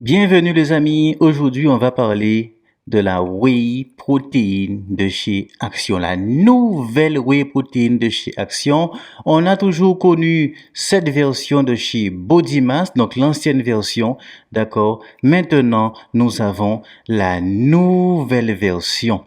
Bienvenue les amis, aujourd'hui on va parler de la whey protéine de chez Action, la nouvelle whey protéine de chez Action. On a toujours connu cette version de chez Body Mass, donc l'ancienne version, d'accord. Maintenant nous avons la nouvelle version.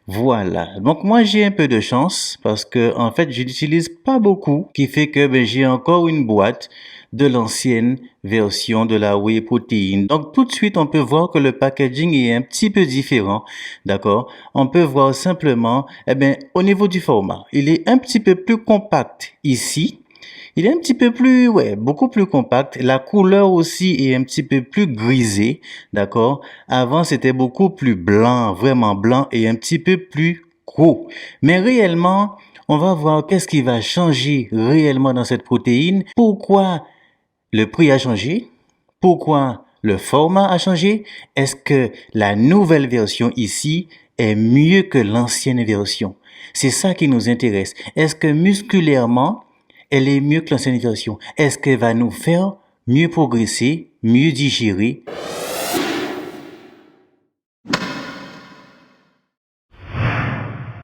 Voilà. Donc moi j'ai un peu de chance parce que en fait je n'utilise pas beaucoup, qui fait que j'ai encore une boîte de l'ancienne version de la whey protéine. Donc tout de suite on peut voir que le packaging est un petit peu différent, d'accord? On peut voir simplement, au niveau du format, il est un petit peu plus compact ici. Il est un petit peu plus, ouais, beaucoup plus compact. La couleur aussi est un petit peu plus grisée, d'accord? Avant, c'était beaucoup plus blanc, vraiment blanc et un petit peu plus gros. Mais réellement, on va voir qu'est-ce qui va changer réellement dans cette protéine. Pourquoi le prix a changé? Pourquoi le format a changé? Est-ce que la nouvelle version ici est mieux que l'ancienne version? C'est ça qui nous intéresse. Est-ce que musculairement, elle est mieux que l'ancienne version? Est-ce qu'elle va nous faire mieux progresser, mieux digérer?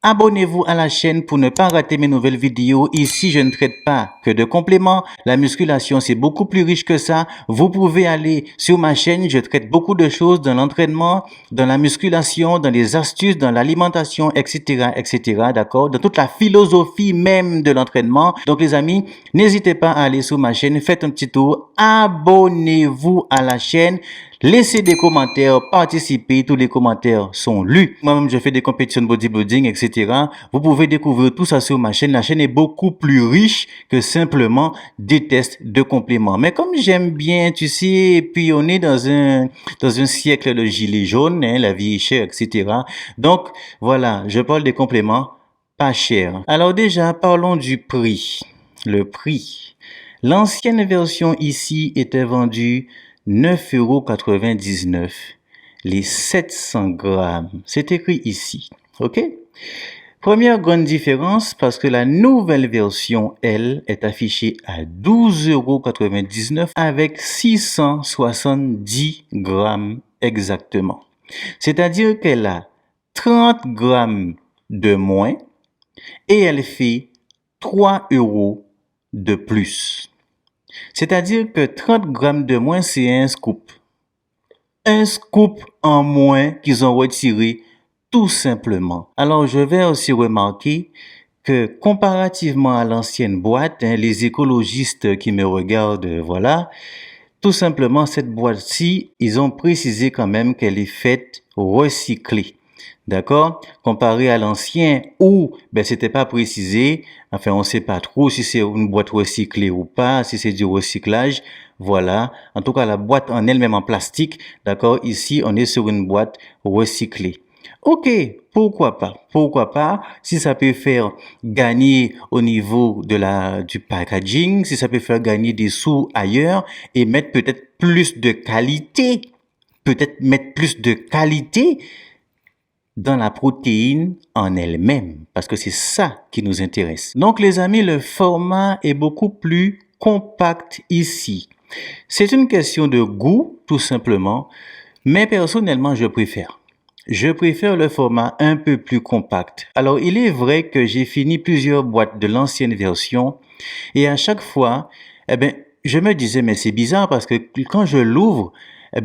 Abonnez-vous à la chaîne pour ne pas rater mes nouvelles vidéos. Ici, je ne traite pas que de compléments. La musculation, c'est beaucoup plus riche que ça. Vous pouvez aller sur ma chaîne. Je traite beaucoup de choses dans l'entraînement, dans la musculation, dans les astuces, dans l'alimentation, etc., etc., d'accord? Dans toute la philosophie même de l'entraînement. Donc, les amis, n'hésitez pas à aller sur ma chaîne. Faites un petit tour. Abonnez-vous à la chaîne. Laissez des commentaires, participez, tous les commentaires sont lus. Moi-même, je fais des compétitions de bodybuilding, etc. Vous pouvez découvrir tout ça sur ma chaîne. La chaîne est beaucoup plus riche que simplement des tests de compléments. Mais comme j'aime bien, tu sais, puis on est dans un siècle de gilets jaunes, hein, la vie est chère, etc. Donc, voilà, je parle des compléments pas chers. Alors déjà, parlons du prix. Le prix. L'ancienne version ici était vendue 9,99 €, les 700 grammes. C'est écrit ici. OK? Première grande différence, parce que la nouvelle version, elle, est affichée à 12,99 € avec 670 grammes exactement. C'est-à-dire qu'elle a 30 grammes de moins et elle fait 3 € de plus. C'est-à-dire que 30 grammes de moins, c'est un scoop. Un scoop en moins qu'ils ont retiré tout simplement. Alors, je vais aussi remarquer que comparativement à l'ancienne boîte, les écologistes qui me regardent, voilà, tout simplement, cette boîte-ci, ils ont précisé quand même qu'elle est faite recyclée. D'accord? Comparé à l'ancien où, c'était pas précisé. Enfin, on sait pas trop si c'est une boîte recyclée ou pas, si c'est du recyclage. Voilà. En tout cas, la boîte en elle-même en plastique. D'accord? Ici, on est sur une boîte recyclée. Ok, pourquoi pas? Pourquoi pas? Si ça peut faire gagner au niveau du packaging, si ça peut faire gagner des sous ailleurs et mettre peut-être plus de qualité, dans la protéine en elle-même, parce que c'est ça qui nous intéresse. Donc les amis, le format est beaucoup plus compact ici. C'est une question de goût, tout simplement, mais personnellement, je préfère. Je préfère le format un peu plus compact. Alors, il est vrai que j'ai fini plusieurs boîtes de l'ancienne version et à chaque fois, je me disais, mais c'est bizarre parce que quand je l'ouvre,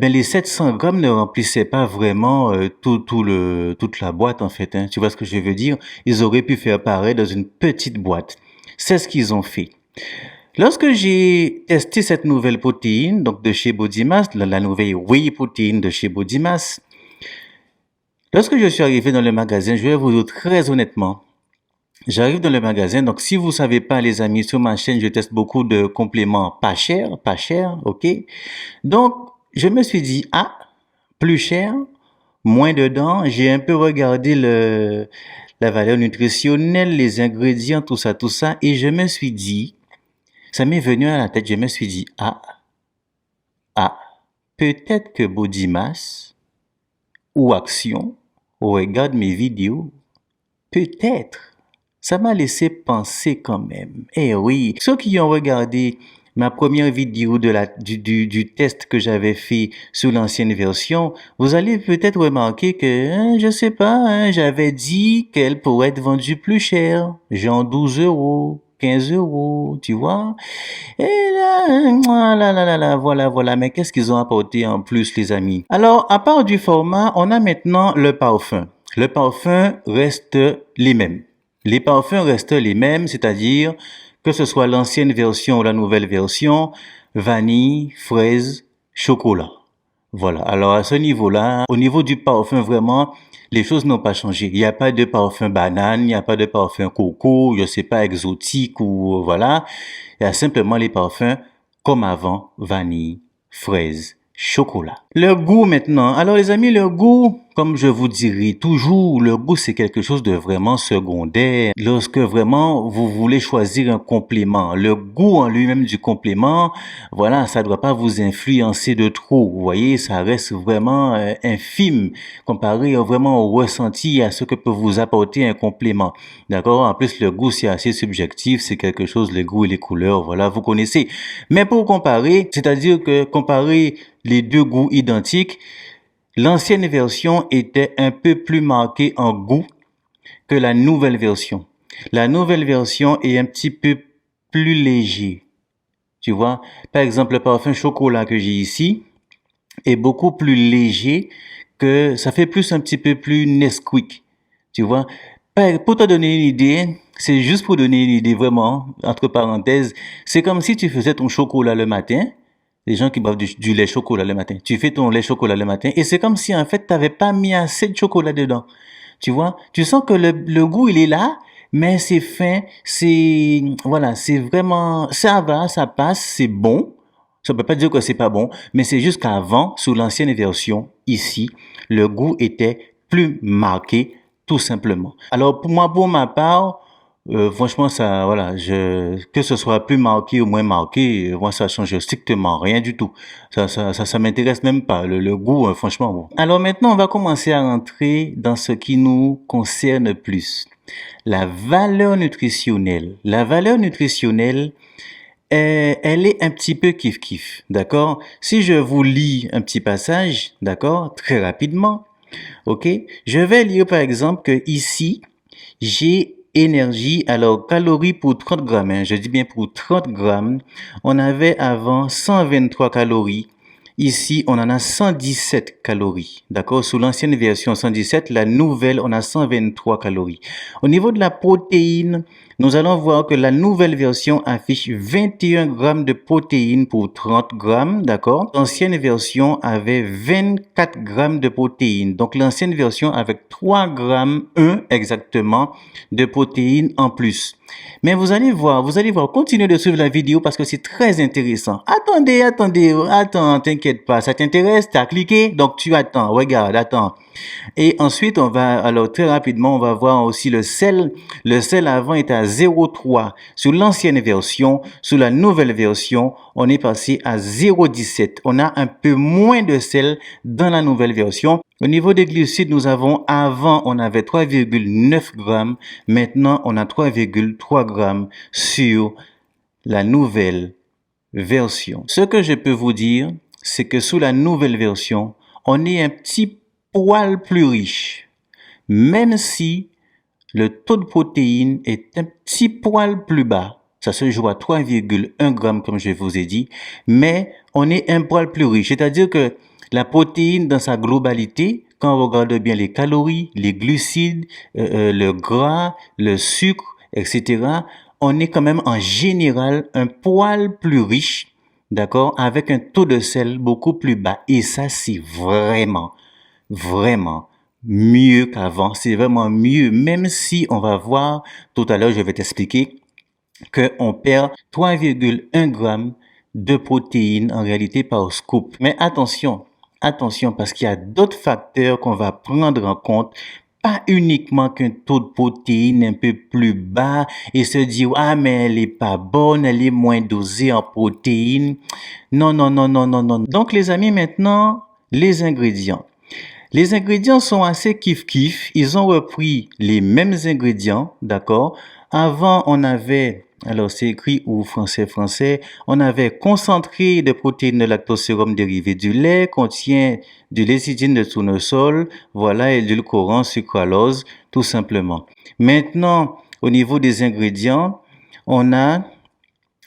les 700 grammes ne remplissaient pas vraiment toute la boîte en fait. Hein. Tu vois ce que je veux dire? Ils auraient pu faire pareil dans une petite boîte. C'est ce qu'ils ont fait. Lorsque j'ai testé cette nouvelle protéine, donc de chez Body Mass, la nouvelle whey protéine de chez Body Mass, lorsque je suis arrivé dans le magasin, je vais vous dire très honnêtement, j'arrive dans le magasin, donc si vous savez pas les amis, sur ma chaîne, je teste beaucoup de compléments pas cher, ok? Donc, je me suis dit, ah, plus cher, moins dedans, j'ai un peu regardé la valeur nutritionnelle, les ingrédients, tout ça, et je me suis dit, ça m'est venu à la tête, je me suis dit, ah, peut-être que Body Mass ou Action regarde mes vidéos, peut-être. Ça m'a laissé penser quand même. Eh oui, ceux qui ont regardé ma première vidéo du test que j'avais fait sur l'ancienne version, vous allez peut-être remarquer que, je sais pas, j'avais dit qu'elle pourrait être vendue plus cher, genre 12 euros, 15 euros, tu vois. Et là, voilà. Mais qu'est-ce qu'ils ont apporté en plus, les amis? Alors, à part du format, on a maintenant le parfum. Le parfum reste les mêmes. Les parfums restent les mêmes, c'est-à-dire que ce soit l'ancienne version ou la nouvelle version, vanille, fraise, chocolat. Voilà. Alors, à ce niveau-là, au niveau du parfum, vraiment, les choses n'ont pas changé. Il n'y a pas de parfum banane, il n'y a pas de parfum coco, je sais pas, exotique ou voilà. Il y a simplement les parfums comme avant, vanille, fraise, chocolat. Le goût maintenant. Alors les amis, le goût, comme je vous dirai toujours, le goût c'est quelque chose de vraiment secondaire. Lorsque vraiment vous voulez choisir un complément, le goût en lui-même du complément, voilà, ça ne doit pas vous influencer de trop. Vous voyez, ça reste vraiment infime comparé vraiment au ressenti, à ce que peut vous apporter un complément. D'accord? En plus, le goût c'est assez subjectif, c'est quelque chose, le goût et les couleurs, voilà, vous connaissez. Mais pour comparer, c'est-à-dire que comparer les deux goûts identiques, l'ancienne version était un peu plus marquée en goût que la nouvelle version. La nouvelle version est un petit peu plus léger. Tu vois, par exemple, le parfum chocolat que j'ai ici est beaucoup plus léger que ça fait plus un petit peu plus Nesquik. Tu vois, pour te donner une idée, c'est juste pour donner une idée vraiment, entre parenthèses, c'est comme si tu faisais ton chocolat le matin. Les gens qui boivent du lait chocolat le matin. Tu fais ton lait chocolat le matin et c'est comme si en fait tu n'avais pas mis assez de chocolat dedans. Tu vois, tu sens que le goût il est là, mais c'est fin, voilà, c'est vraiment, ça va, ça passe, c'est bon. Ça peut pas dire que c'est pas bon, mais c'est juste qu'avant, sous l'ancienne version, ici, le goût était plus marqué, tout simplement. Alors pour ma part, franchement, ça, voilà, que ce soit plus marqué ou moins marqué, moi, ça change strictement rien du tout. Ça m'intéresse même pas. Le goût, franchement, bon. Alors maintenant, on va commencer à rentrer dans ce qui nous concerne plus. La valeur nutritionnelle. La valeur nutritionnelle, elle est un petit peu kiff-kiff, d'accord? Si je vous lis un petit passage, d'accord, très rapidement, ok? Je vais lire par exemple que ici, j'ai énergie, alors calories pour 30 grammes, je dis bien pour 30 grammes, on avait avant 123 calories. Ici, on en a 117 calories. D'accord? Sous l'ancienne version 117, la nouvelle, on a 123 calories. Au niveau de la protéine, nous allons voir que la nouvelle version affiche 21 grammes de protéines pour 30 grammes, d'accord? L'ancienne version avait 24 grammes de protéines. Donc, l'ancienne version avec 3 grammes, 1 exactement, de protéines en plus. Mais vous allez voir, continuez de suivre la vidéo parce que c'est très intéressant. Attends, t'inquiète pas, ça t'intéresse, t'as cliqué, donc tu attends, regarde, attends. Et ensuite, alors très rapidement, on va voir aussi le sel. Le sel avant était à 0,3 sur l'ancienne version. Sur la nouvelle version, on est passé à 0,17. On a un peu moins de sel dans la nouvelle version. Au niveau des glucides, avant, on avait 3,9 grammes. Maintenant, on a 3,3 grammes sur la nouvelle version. Ce que je peux vous dire, c'est que sous la nouvelle version, on est un petit poil plus riche, même si le taux de protéines est un petit poil plus bas. Ça se joue à 3,1 grammes, comme je vous ai dit, mais on est un poil plus riche. C'est-à-dire que la protéine, dans sa globalité, quand on regarde bien les calories, les glucides, le gras, le sucre, etc., on est quand même en général un poil plus riche, d'accord, avec un taux de sel beaucoup plus bas. Et ça, c'est vraiment mieux qu'avant. C'est vraiment mieux, même si on va voir, tout à l'heure, je vais t'expliquer qu'on perd 3,1 grammes de protéines en réalité par scoop. Mais attention, parce qu'il y a d'autres facteurs qu'on va prendre en compte, pas uniquement qu'un taux de protéines un peu plus bas et se dire, ah, mais elle est pas bonne, elle est moins dosée en protéines. Non. Donc, les amis, maintenant, les ingrédients. Les ingrédients sont assez kiff-kiff. Ils ont repris les mêmes ingrédients, d'accord, Avant, on avait, alors c'est écrit ou français, on avait concentré de protéines de lactosérum dérivé du lait, contient de lécithine de tournesol, voilà, édulcorant, sucralose, tout simplement. Maintenant, au niveau des ingrédients, on a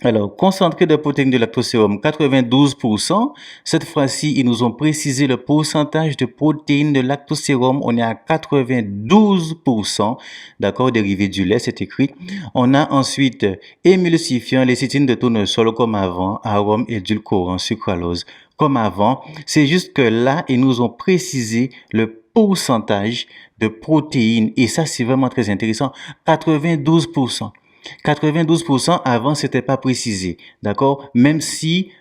alors, concentré de protéines de lactosérum, 92%. Cette fois-ci, ils nous ont précisé le pourcentage de protéines de lactosérum. On est à 92%. D'accord, dérivé du lait, c'est écrit. On a ensuite émulsifiant, lécithine de tournesol comme avant, arôme, édulcorant, sucralose comme avant. C'est juste que là, ils nous ont précisé le pourcentage de protéines. Et ça, c'est vraiment très intéressant. 92%. 92% avant, c'était pas précisé. D'accord? Même si,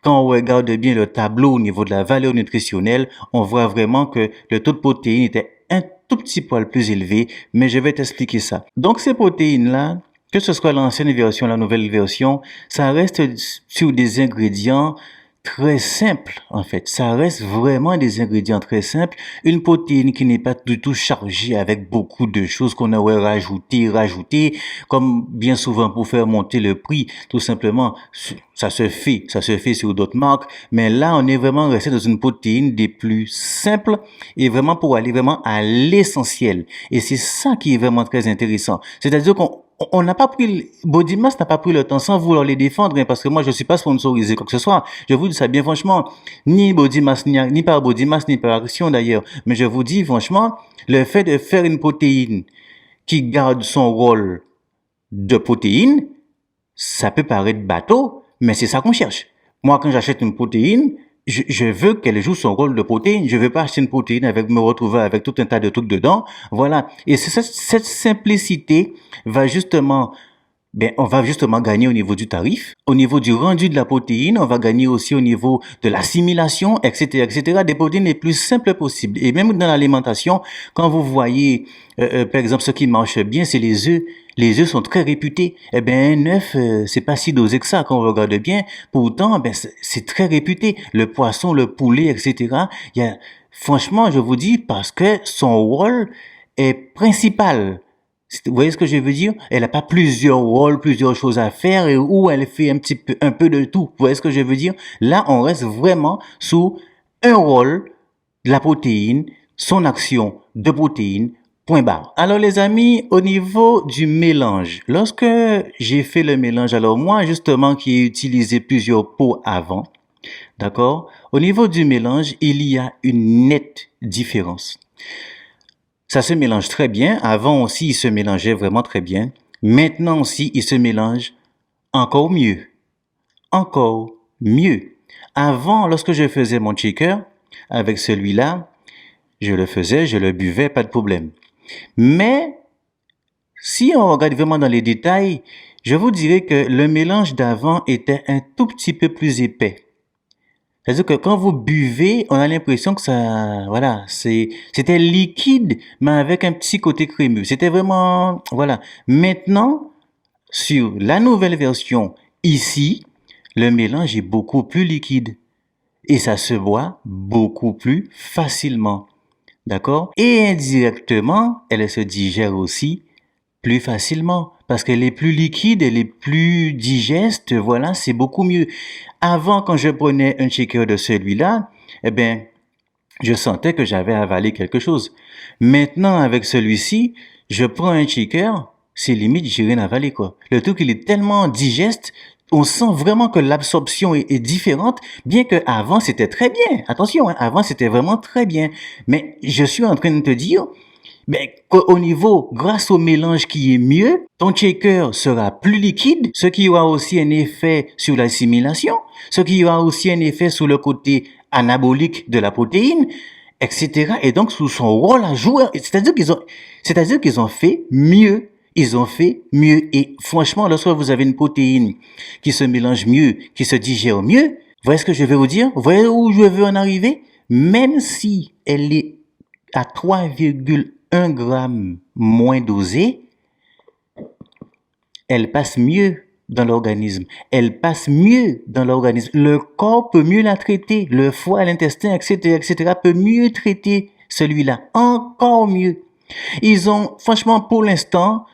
quand on regarde bien le tableau au niveau de la valeur nutritionnelle, on voit vraiment que le taux de protéines était un tout petit poil plus élevé, mais je vais t'expliquer ça. Donc, ces protéines-là, que ce soit l'ancienne version, la nouvelle version, ça reste sur des ingrédients très simples, en fait. Ça reste vraiment des ingrédients très simples. Une protéine qui n'est pas du tout chargée avec beaucoup de choses qu'on aurait rajouté, comme bien souvent pour faire monter le prix, tout simplement. Ça se fait sur d'autres marques. Mais là, on est vraiment resté dans une protéine des plus simples et vraiment pour aller vraiment à l'essentiel. Et c'est ça qui est vraiment très intéressant. C'est-à-dire qu'on n'a pas pris, Body Mass n'a pas pris le temps sans vouloir les défendre, hein, parce que moi, je suis pas sponsorisé, quoi que ce soit. Je vous dis ça bien franchement. Ni Body Mass, ni par Body Mass, ni par Action d'ailleurs. Mais je vous dis franchement, le fait de faire une protéine qui garde son rôle de protéine, ça peut paraître bateau, mais c'est ça qu'on cherche. Moi, quand j'achète une protéine, je veux qu'elle joue son rôle de protéine. Je veux pas acheter une protéine avec me retrouver avec tout un tas de trucs dedans. Voilà. Et cette simplicité va justement on va justement gagner au niveau du tarif, au niveau du rendu de la protéine, on va gagner aussi au niveau de l'assimilation, etc., etc., des protéines les plus simples possibles. Et même dans l'alimentation, quand vous voyez, par exemple, ce qui marche bien, c'est les œufs. Les œufs sont très réputés. Eh ben, un œuf, c'est pas si dosé que ça quand on regarde bien. Pourtant, c'est très réputé. Le poisson, le poulet, etc. Franchement, je vous dis, parce que son rôle est principal. Vous voyez ce que je veux dire? Elle n'a pas plusieurs rôles, plusieurs choses à faire et où elle fait un peu de tout. Vous voyez ce que je veux dire? Là, on reste vraiment sous un rôle de la protéine, son action de protéine, point barre. Alors les amis, au niveau du mélange, lorsque j'ai fait le mélange, alors moi justement qui ai utilisé plusieurs pots avant, d'accord? Au niveau du mélange, il y a une nette différence. Ça se mélange très bien. Avant aussi, il se mélangeait vraiment très bien. Maintenant aussi, il se mélange encore mieux. Encore mieux. Avant, lorsque je faisais mon shaker, avec celui-là, je le faisais, je le buvais, pas de problème. Mais, si on regarde vraiment dans les détails, je vous dirais que le mélange d'avant était un tout petit peu plus épais. C'est-à-dire que quand vous buvez, on a l'impression que ça, voilà, c'était liquide, mais avec un petit côté crémeux. C'était vraiment, voilà. Maintenant, sur la nouvelle version, ici, le mélange est beaucoup plus liquide. Et ça se boit beaucoup plus facilement. D'accord? Et indirectement, elle se digère aussi plus facilement parce qu'elle est plus liquide, elle est plus digeste, voilà, c'est beaucoup mieux. Avant, quand je prenais un shaker de celui-là, je sentais que j'avais avalé quelque chose. Maintenant, avec celui-ci, je prends un shaker, c'est limite, j'ai rien avalé, quoi. Le truc, il est tellement digeste, on sent vraiment que l'absorption est différente, bien que avant c'était très bien. Attention, hein, avant c'était vraiment très bien. Mais je suis en train de te dire, au niveau, grâce au mélange qui est mieux, ton shaker sera plus liquide, ce qui aura aussi un effet sur l'assimilation, ce qui aura aussi un effet sur le côté anabolique de la protéine, etc. Et donc, sous son rôle à jouer, c'est-à-dire qu'ils ont fait mieux. Ils ont fait mieux. Et franchement, lorsque vous avez une protéine qui se mélange mieux, qui se digère mieux, vous voyez ce que je veux vous dire? Vous voyez où je veux en arriver? Même si elle est à 3,1 grammes moins dosée, elle passe mieux dans l'organisme. Elle passe mieux dans l'organisme. Le corps peut mieux la traiter. Le foie, l'intestin, etc., etc., peut mieux traiter celui-là. Encore mieux. Franchement, pour l'instant,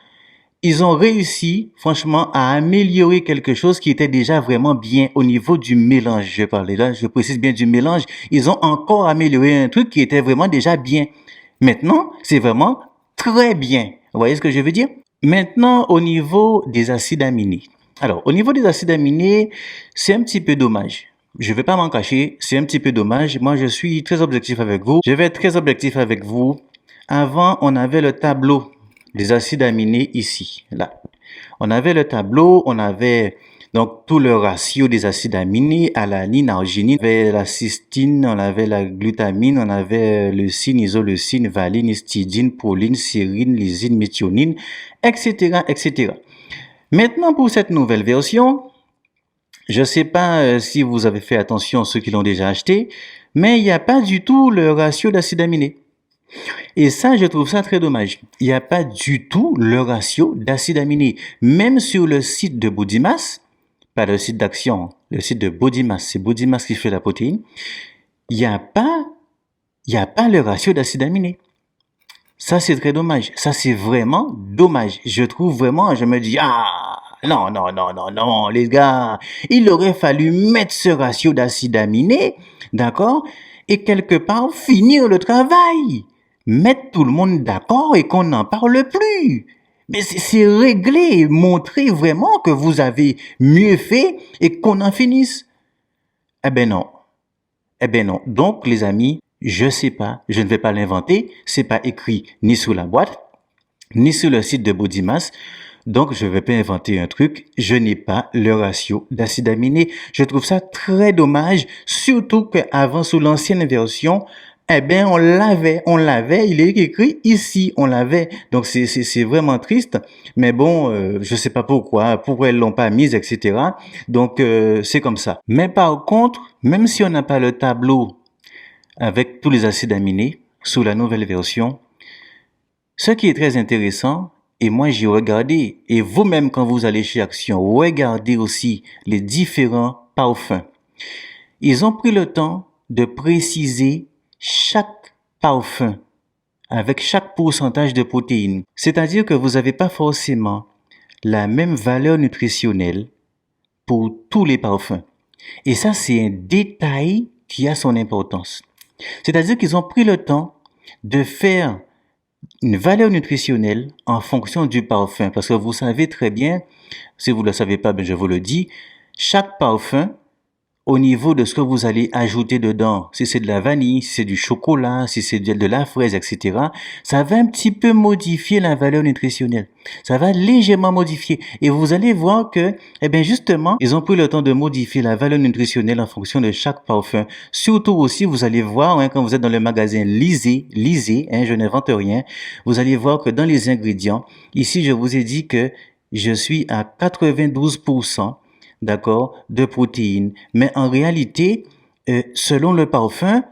ils ont réussi, franchement, à améliorer quelque chose qui était déjà vraiment bien au niveau du mélange. Je parlais là, je précise bien du mélange. Ils ont encore amélioré un truc qui était vraiment déjà bien. Maintenant, c'est vraiment très bien. Vous voyez ce que je veux dire? Maintenant, au niveau des acides aminés. Alors, au niveau des acides aminés, c'est un petit peu dommage. Je vais pas m'en cacher, c'est un petit peu dommage. Moi, je suis très objectif avec vous. Je vais être très objectif avec vous. Avant, on avait le tableau des acides aminés ici, là. On avait le tableau, on avait donc tout le ratio des acides aminés, alanine, arginine, on avait la cystine, on avait la glutamine, on avait leucine, isoleucine, valine, histidine, proline, serine, lysine, méthionine, etc., etc. Maintenant, pour cette nouvelle version, je ne sais pas si vous avez fait attention, ceux qui l'ont déjà acheté, mais il n'y a pas du tout le ratio d'acides aminés. Et ça, je trouve ça très dommage. Il n'y a pas du tout le ratio d'acides aminés. Même sur le site de BodyMass, pas le site d'Action, le site de BodyMass, c'est BodyMass qui fait la protéine, il n'y a pas le ratio d'acides aminés. Ça, c'est très dommage. Ça, c'est vraiment dommage. Je trouve vraiment, je me dis, non, non, non, non, non, les gars, il aurait fallu mettre ce ratio d'acides aminés, d'accord, et quelque part finir le travail. Mettre tout le monde d'accord et qu'on n'en parle plus. Mais c'est régler, montrer vraiment que vous avez mieux fait et qu'on en finisse. Eh ben non. Eh ben non. Donc, les amis, je sais pas, je ne vais pas l'inventer. C'est pas écrit ni sur la boîte, ni sur le site de BodyMass. Donc, je ne vais pas inventer un truc. Je n'ai pas le ratio d'acides aminés. Je trouve ça très dommage, surtout qu'avant, sous l'ancienne version, eh ben, on l'avait, il est écrit ici, on l'avait. Donc, c'est vraiment triste. Mais bon, je sais pas pourquoi elles l'ont pas mise, etc. Donc, c'est comme ça. Mais par contre, même si on n'a pas le tableau avec tous les acides aminés sous la nouvelle version, ce qui est très intéressant, et moi j'ai regardé, et vous-même quand vous allez chez Action, regardez aussi les différents parfums. Ils ont pris le temps de préciser chaque parfum avec chaque pourcentage de protéines. C'est-à-dire que vous n'avez pas forcément la même valeur nutritionnelle pour tous les parfums. Et ça, c'est un détail qui a son importance. C'est-à-dire qu'ils ont pris le temps de faire une valeur nutritionnelle en fonction du parfum. Parce que vous savez très bien, si vous ne le savez pas, ben je vous le dis, chaque parfum, au niveau de ce que vous allez ajouter dedans, si c'est de la vanille, si c'est du chocolat, si c'est de la fraise, etc., ça va un petit peu modifier la valeur nutritionnelle. Ça va légèrement modifier. Et vous allez voir que, eh bien, justement, ils ont pris le temps de modifier la valeur nutritionnelle en fonction de chaque parfum. Surtout aussi, vous allez voir, quand vous êtes dans le magasin, lisez, je n'invente rien. Vous allez voir que dans les ingrédients, ici, je vous ai dit que je suis à 92%, d'accord, de protéines. Mais en réalité, selon le parfum,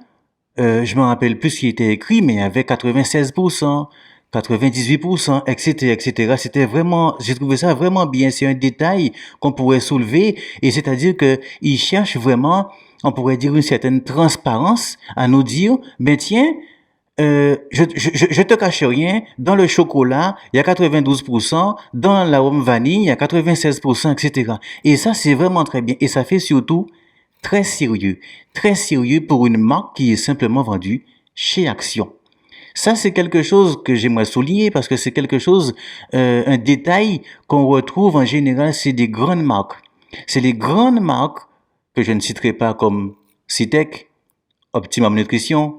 je me rappelle plus ce qui était écrit, mais il y avait 96%, 98%, etc., etc. C'était vraiment, j'ai trouvé ça vraiment bien. C'est un détail qu'on pourrait soulever, et c'est-à-dire que ils cherchent vraiment, on pourrait dire, une certaine transparence à nous dire, ben tiens, je te cache rien, dans le chocolat, il y a 92%, dans l'arôme vanille, il y a 96%, etc. Et ça, c'est vraiment très bien. Et ça fait surtout très sérieux pour une marque qui est simplement vendue chez Action. Ça, c'est quelque chose que j'aimerais souligner parce que c'est quelque chose, un détail qu'on retrouve en général, c'est des grandes marques. C'est les grandes marques que je ne citerai pas comme Cytec, Optimum Nutrition,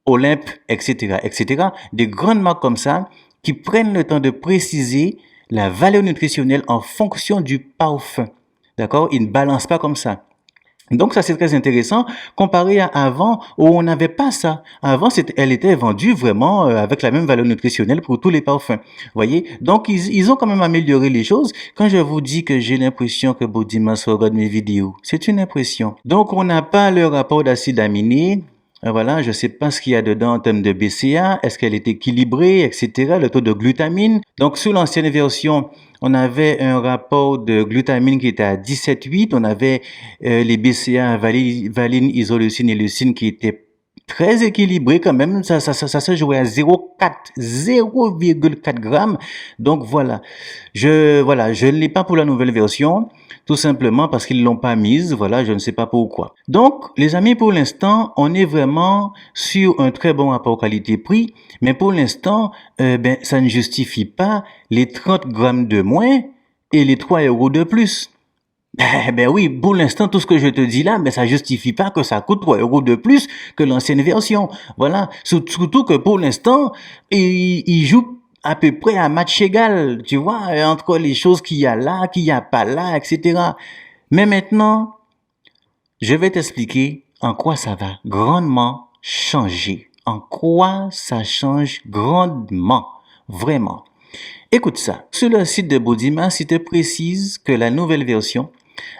Olympe, etc., etc., des grandes marques comme ça qui prennent le temps de préciser la valeur nutritionnelle en fonction du parfum. D'accord? Ils ne balancent pas comme ça. Donc ça c'est très intéressant comparé à avant où on n'avait pas ça. Avant elle était vendue vraiment avec la même valeur nutritionnelle pour tous les parfums. Voyez? Donc ils ont quand même amélioré les choses. Quand je vous dis que j'ai l'impression que BodyMass regarde mes vidéos, c'est une impression. Donc on n'a pas le rapport d'acide aminé. Voilà, je sais pas ce qu'il y a dedans en termes de BCA, est-ce qu'elle est équilibrée, etc., le taux de glutamine. Donc, sous l'ancienne version, on avait un rapport de glutamine qui était à 17,8, on avait les BCA, valine, isoleucine et leucine qui étaient très équilibré quand même. Ça se jouait à 0,4 grammes. Donc voilà. Je ne l'ai pas pour la nouvelle version, tout simplement parce qu'ils l'ont pas mise. Voilà, je ne sais pas pourquoi. Donc, les amis, pour l'instant, on est vraiment sur un très bon rapport qualité-prix, mais pour l'instant, ça ne justifie pas les 30 grammes de moins et les 3 euros de plus. Ben oui, pour l'instant, tout ce que je te dis là, ça justifie pas que ça coûte 3 euros de plus que l'ancienne version. Voilà. Surtout que pour l'instant, il joue à peu près à match égal, tu vois, entre les choses qu'il y a là, qu'il y a pas là, etc. Mais maintenant, je vais t'expliquer en quoi ça va grandement changer. En quoi ça change grandement. Vraiment. Écoute ça. Sur le site de Body-Mass, il te précise que la nouvelle version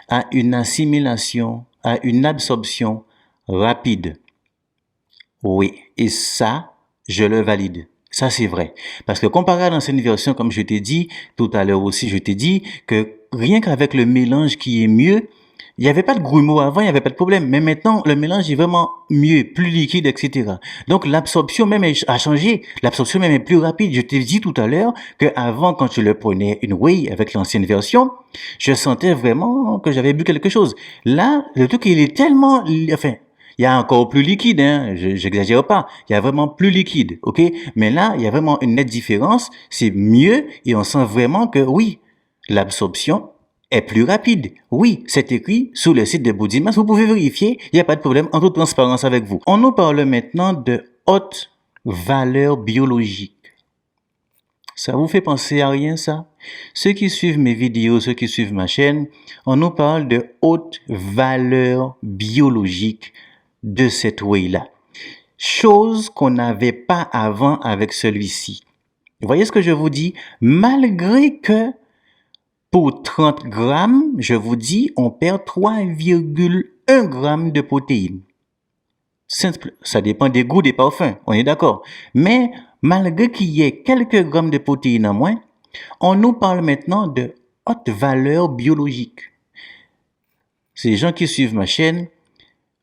a une assimilation, a une absorption rapide. Oui, et ça, je le valide. Ça, c'est vrai. Parce que comparé à l'ancienne version, comme je t'ai dit, tout à l'heure aussi, je t'ai dit que rien qu'avec le mélange qui est mieux, il n'y avait pas de grumeaux avant, il n'y avait pas de problème. Mais maintenant, le mélange est vraiment mieux, plus liquide, etc. Donc, l'absorption même a changé. L'absorption même est plus rapide. Je t'ai dit tout à l'heure qu'avant, quand je le prenais une whey avec l'ancienne version, je sentais vraiment que j'avais bu quelque chose. Là, le truc, il est tellement, enfin, il y a encore plus liquide, hein, j'exagère pas. Il y a vraiment plus liquide, ok? Mais là, il y a vraiment une nette différence. C'est mieux et on sent vraiment que oui, l'absorption est plus rapide. Oui, c'est écrit sur le site de Body-Mass. Vous pouvez vérifier. Il n'y a pas de problème, en toute transparence avec vous. On nous parle maintenant de haute valeur biologique. Ça vous fait penser à rien, ça? Ceux qui suivent mes vidéos, ceux qui suivent ma chaîne, on nous parle de haute valeur biologique de cette whey-là. Chose qu'on n'avait pas avant avec celui-ci. Vous voyez ce que je vous dis? Malgré que pour 30 grammes, je vous dis, on perd 3,1 grammes de protéines. Ça dépend des goûts des parfums, on est d'accord. Mais malgré qu'il y ait quelques grammes de protéines en moins, on nous parle maintenant de haute valeur biologique. Ces gens qui suivent ma chaîne,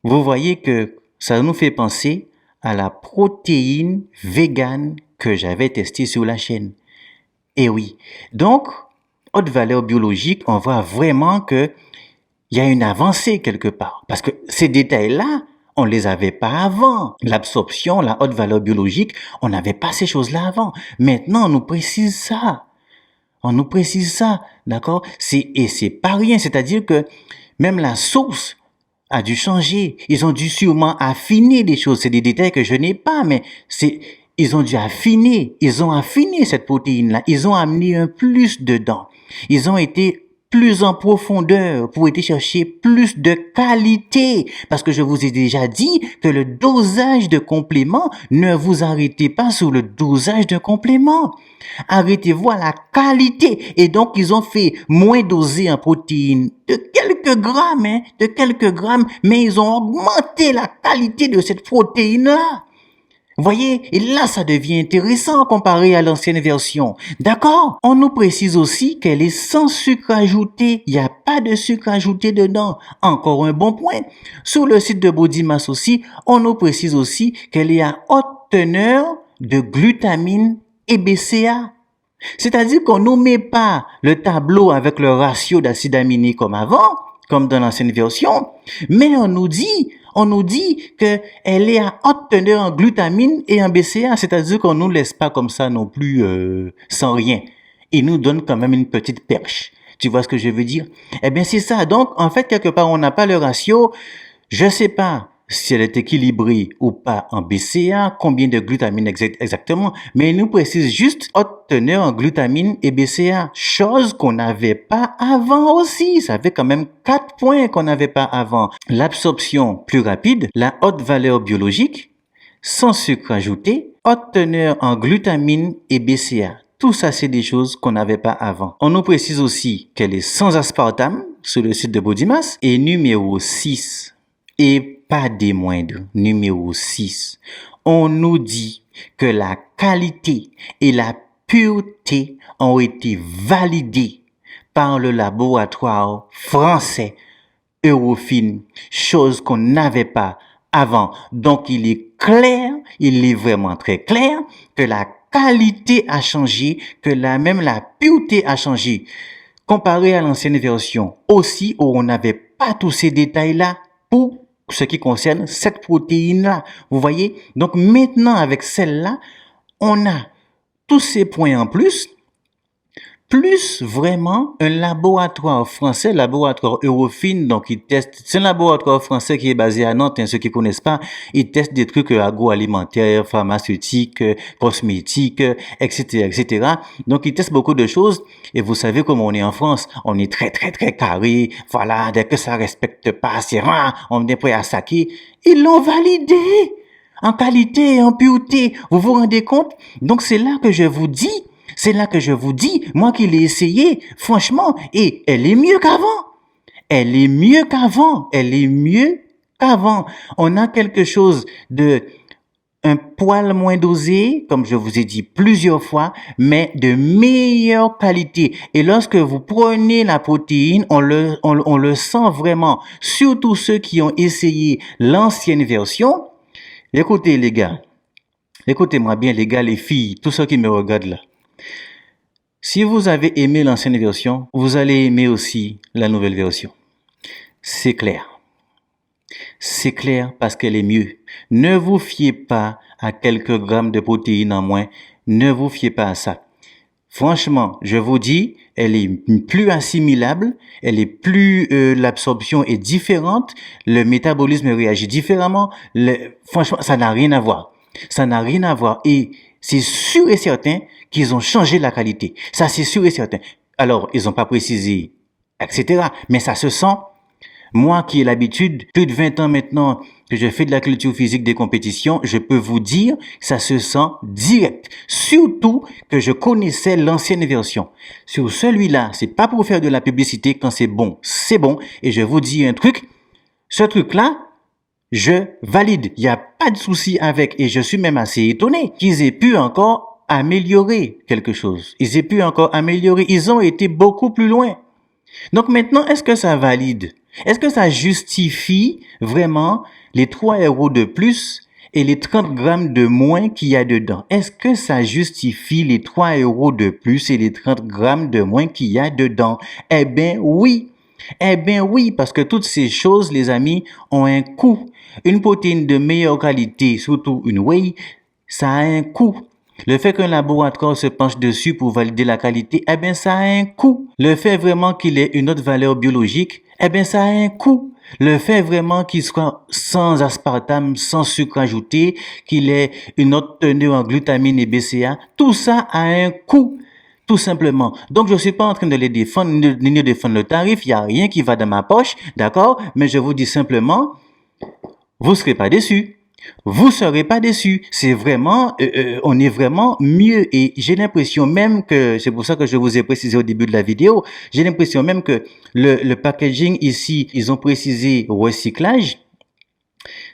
vous voyez que ça nous fait penser à la protéine végane que j'avais testée sur la chaîne. Et oui, donc, haute valeur biologique, on voit vraiment que il y a une avancée quelque part. Parce que ces détails-là, on les avait pas avant. L'absorption, la haute valeur biologique, on n'avait pas ces choses-là avant. Maintenant, on nous précise ça. On nous précise ça, d'accord? Et c'est pas rien. C'est-à-dire que même la source a dû changer. Ils ont dû sûrement affiner des choses. C'est des détails que je n'ai pas, mais ils ont dû affiner. Ils ont affiné cette protéine-là. Ils ont amené un plus dedans. Ils ont été plus en profondeur pour aller chercher plus de qualité. Parce que je vous ai déjà dit que le dosage de complément, ne vous arrêtez pas sur le dosage de complément. Arrêtez-vous à la qualité. Et donc, ils ont fait moins doser en protéines de quelques grammes, mais ils ont augmenté la qualité de cette protéine-là. Vous voyez, et là, ça devient intéressant comparé à l'ancienne version. D'accord? On nous précise aussi qu'elle est sans sucre ajouté. Il n'y a pas de sucre ajouté dedans. Encore un bon point. Sur le site de Body-Mass aussi, on nous précise aussi qu'elle est à haute teneur de glutamine et BCA. C'est-à-dire qu'on nous met pas le tableau avec le ratio d'acides aminés comme avant, comme dans l'ancienne version, mais on nous dit que elle est à haute teneur en glutamine et en BCA, c'est-à-dire qu'on nous laisse pas comme ça non plus sans rien. Il nous donne quand même une petite perche. Tu vois ce que je veux dire? Eh bien, c'est ça. Donc, en fait, quelque part, on n'a pas le ratio. Je sais pas si elle est équilibrée ou pas en BCA, combien de glutamine exactement, mais il nous précise juste haute teneur en glutamine et BCA, chose qu'on n'avait pas avant aussi. Ça fait quand même 4 points qu'on n'avait pas avant. L'absorption plus rapide, la haute valeur biologique, sans sucre ajouté, haute teneur en glutamine et BCA. Tout ça, c'est des choses qu'on n'avait pas avant. On nous précise aussi qu'elle est sans aspartame sur le site de Body-Mass. Et numéro 6, et pas des moindres, numéro 6, on nous dit que la qualité et la pureté ont été validées par le laboratoire français Eurofins, chose qu'on n'avait pas avant. Donc, il est clair, il est vraiment très clair que la qualité a changé, que même la pureté a changé. Comparé à l'ancienne version aussi, où on n'avait pas tous ces détails-là pour ce qui concerne cette protéine-là. Vous voyez? Donc maintenant, avec celle-là, on a tous ces points en plus vraiment un laboratoire français, laboratoire Eurofins, donc il teste, c'est un laboratoire français qui est basé à Nantes, ceux qui connaissent pas, il teste des trucs agroalimentaires, pharmaceutiques, cosmétiques, etc., etc. Donc il teste beaucoup de choses, et vous savez comment on est en France, on est très, très, très carré, voilà, dès que ça respecte pas, c'est rare, on est prêt à saquer. Ils l'ont validé! En qualité et en pureté. Vous vous rendez compte? Donc c'est là que je vous dis, moi qui l'ai essayé, franchement, et elle est mieux qu'avant. Elle est mieux qu'avant. Elle est mieux qu'avant. On a quelque chose de un poil moins dosé, comme je vous ai dit plusieurs fois, mais de meilleure qualité. Et lorsque vous prenez la protéine, on le sent vraiment. Surtout ceux qui ont essayé l'ancienne version. Écoutez les gars, écoutez-moi bien les gars, les filles, tous ceux qui me regardent là. Si vous avez aimé l'ancienne version, vous allez aimer aussi la nouvelle version. C'est clair. C'est clair parce qu'elle est mieux. Ne vous fiez pas à quelques grammes de protéines en moins. Ne vous fiez pas à ça. Franchement, je vous dis, elle est plus assimilable, elle est plus, l'absorption est différente, le métabolisme réagit différemment. Franchement, ça n'a rien à voir. Ça n'a rien à voir. Et c'est sûr et certain qu'ils ont changé la qualité. Ça, c'est sûr et certain. Alors, ils n'ont pas précisé, etc. Mais ça se sent. Moi qui ai l'habitude, plus de 20 ans maintenant que je fais de la culture physique des compétitions, je peux vous dire, ça se sent direct. Surtout que je connaissais l'ancienne version. Sur celui-là, c'est pas pour faire de la publicité, quand c'est bon, c'est bon. Et je vous dis un truc, ce truc-là, je valide. Il n'y a pas de souci avec. Et je suis même assez étonné qu'ils aient pu encore améliorer quelque chose. Ils aient pu encore améliorer. Ils ont été beaucoup plus loin. Donc maintenant, est-ce que ça valide? Est-ce que ça justifie vraiment les 3 € de plus et les 30 grammes de moins qu'il y a dedans? Est-ce que ça justifie les 3 € de plus et les 30 grammes de moins qu'il y a dedans? Eh bien oui. Eh bien oui, parce que toutes ces choses, les amis, ont un coût. Une protéine de meilleure qualité, surtout une whey, ça a un coût. Le fait qu'un laboratoire se penche dessus pour valider la qualité, eh bien, ça a un coût. Le fait vraiment qu'il ait une autre valeur biologique, eh bien, ça a un coût. Le fait vraiment qu'il soit sans aspartame, sans sucre ajouté, qu'il ait une autre teneur en glutamine et BCA, tout ça a un coût. Tout simplement. Donc, je suis pas en train de les défendre, ni de défendre le tarif. Il y a rien qui va dans ma poche. D'accord? Mais je vous dis simplement, vous serez pas déçus. Vous serez pas déçus. C'est vraiment, on est vraiment mieux. Et j'ai l'impression même que, c'est pour ça que je vous ai précisé au début de la vidéo, j'ai l'impression même que le packaging ici, ils ont précisé recyclage.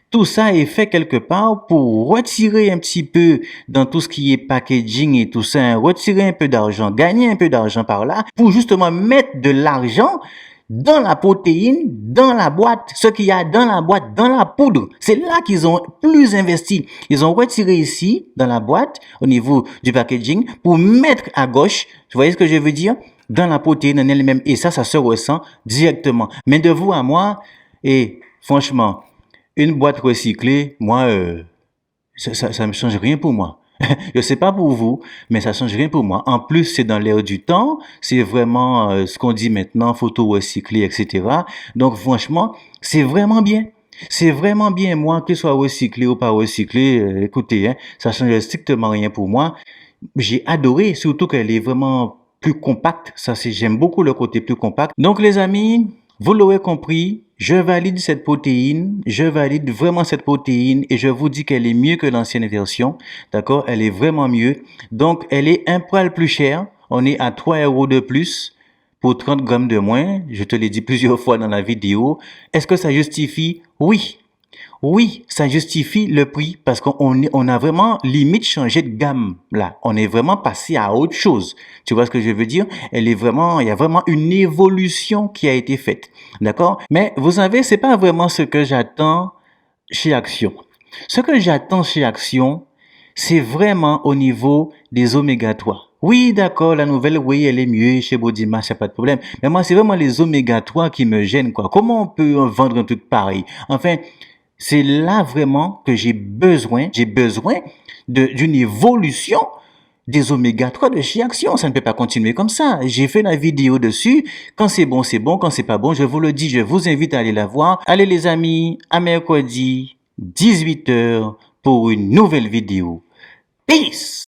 Tout ça est fait quelque part pour retirer un petit peu dans tout ce qui est packaging et tout ça, retirer un peu d'argent, gagner un peu d'argent par là, pour justement mettre de l'argent dans la protéine, dans la boîte, ce qu'il y a dans la boîte, dans la poudre. C'est là qu'ils ont plus investi. Ils ont retiré ici, dans la boîte, au niveau du packaging, pour mettre à gauche, vous voyez ce que je veux dire, dans la protéine en elle-même. Et ça se ressent directement. Mais de vous à moi, et franchement, une boîte recyclée, moi, ça me change rien pour moi. Je sais pas pour vous, mais ça change rien pour moi. En plus, c'est dans l'air du temps. C'est vraiment ce qu'on dit maintenant, photo recyclée, etc. Donc, franchement, c'est vraiment bien. C'est vraiment bien. Moi, qu'il soit recyclé ou pas recyclé, écoutez, hein, ça change strictement rien pour moi. J'ai adoré, surtout qu'elle est vraiment plus compacte. Ça, j'aime beaucoup le côté plus compact. Donc, les amis, vous l'aurez compris, je valide cette protéine, je valide vraiment cette protéine et je vous dis qu'elle est mieux que l'ancienne version, d'accord? Elle est vraiment mieux. Donc, elle est un poil plus chère. On est à 3 € de plus pour 30 grammes de moins. Je te l'ai dit plusieurs fois dans la vidéo. Est-ce que ça justifie? Oui. Oui, ça justifie le prix parce on a vraiment limite changé de gamme là. On est vraiment passé à autre chose. Tu vois ce que je veux dire? Il y a vraiment une évolution qui a été faite. D'accord? Mais vous savez, c'est pas vraiment ce que j'attends chez Action. Ce que j'attends chez Action, c'est vraiment au niveau des oméga 3. Oui, d'accord, la nouvelle, oui, elle est mieux chez Bodimash, y a pas de problème. Mais moi, c'est vraiment les oméga 3 qui me gênent, quoi. Comment on peut vendre un truc pareil? Enfin, c'est là vraiment que j'ai besoin d'une évolution des oméga 3 de chez Action. Ça ne peut pas continuer comme ça. J'ai fait la vidéo dessus. Quand c'est bon, c'est bon. Quand c'est pas bon, je vous le dis, je vous invite à aller la voir. Allez les amis, à mercredi, 18h, pour une nouvelle vidéo. Peace!